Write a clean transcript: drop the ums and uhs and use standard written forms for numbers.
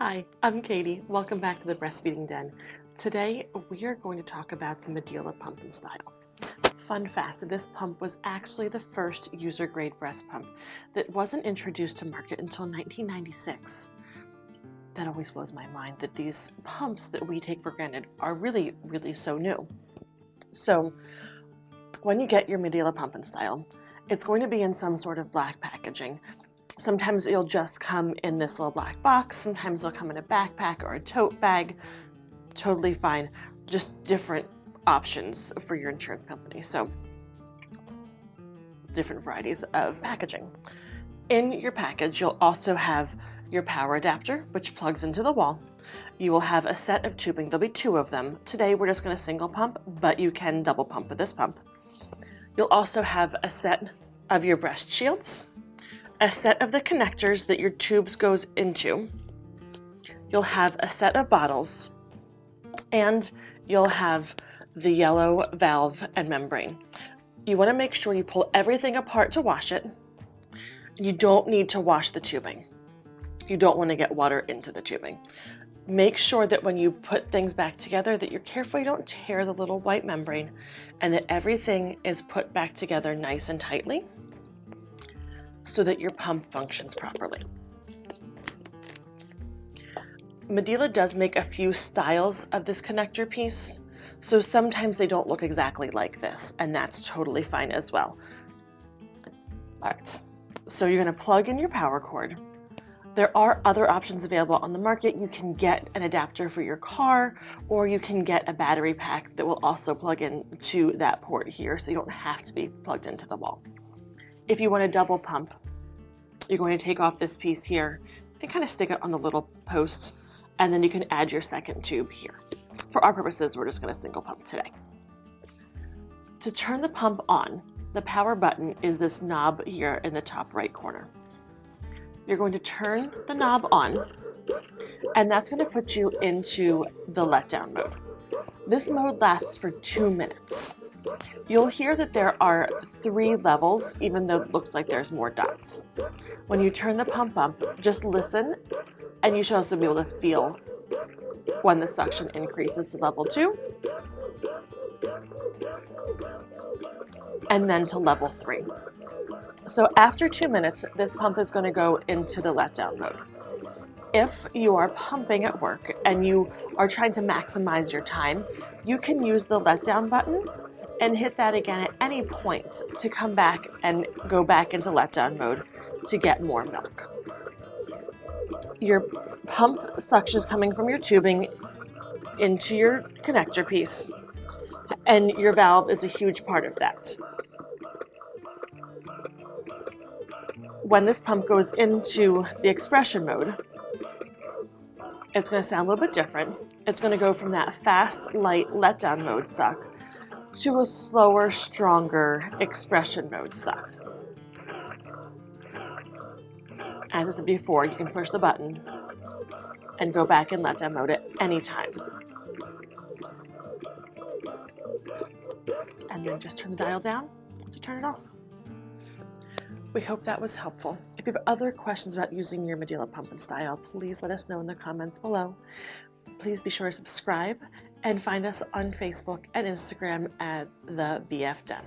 Hi, I'm Katie. Welcome back to the Breastfeeding Den. Today we are going to talk about the Medela Pump and Style. Fun fact, this pump was actually the first user-grade breast pump that wasn't introduced to market until 1996. That always blows my mind that these pumps that we take for granted are really so new. So when you get your Medela Pump and Style, it's going to be in some sort of black packaging. Sometimes it'll just come in this little black box. Sometimes it'll come in a backpack or a tote bag. Totally fine. Just different options for your insurance company. So different varieties of packaging. In your package, you'll also have your power adapter, which plugs into the wall. You will have a set of tubing. There'll be 2 of them. Today, we're just going to single pump, but you can double pump with this pump. You'll also have a set of your breast shields, a set of the connectors that your tubes goes into. You'll have a set of bottles, and you'll have the yellow valve and membrane. You want to make sure you pull everything apart to wash it. You don't need to wash the tubing. You don't want to get water into the tubing. Make sure that when you put things back together that you're careful you don't tear the little white membrane and that everything is put back together nice and tightly so that your pump functions properly. Medela does make a few styles of this connector piece, so sometimes they don't look exactly like this, and that's totally fine as well. All right, so you're going to plug in your power cord. There are other options available on the market. You can get an adapter for your car, or you can get a battery pack that will also plug in to that port here, so you don't have to be plugged into the wall. If you want a double pump, you're going to take off this piece here and kind of stick it on the little post, and then you can add your second tube here. For our purposes, we're just going to single pump today. To turn the pump on, the power button is this knob here in the top right corner. You're going to turn the knob on, and that's going to put you into the letdown mode. This mode lasts for 2 minutes. You'll hear that there are 3 levels, even though it looks like there's more dots. When you turn the pump up, just listen, and you should also be able to feel when the suction increases to level 2, and then to level 3. So after 2 minutes, this pump is going to go into the letdown mode. If you are pumping at work and you are trying to maximize your time, you can use the letdown button and hit that again at any point to come back and go back into letdown mode to get more milk. Your pump suction is coming from your tubing into your connector piece, and your valve is a huge part of that. When this pump goes into the expression mode, it's going to sound a little bit different. It's going to go from that fast, light letdown mode suck to a slower, stronger expression mode suck. As I said before, you can push the button and go back in letdown mode at any time. And then just turn the dial down to turn it off. We hope that was helpful. If you have other questions about using your Medela Pump and Style, please let us know in the comments below. Please be sure to subscribe and find us on Facebook and Instagram at the BF Den.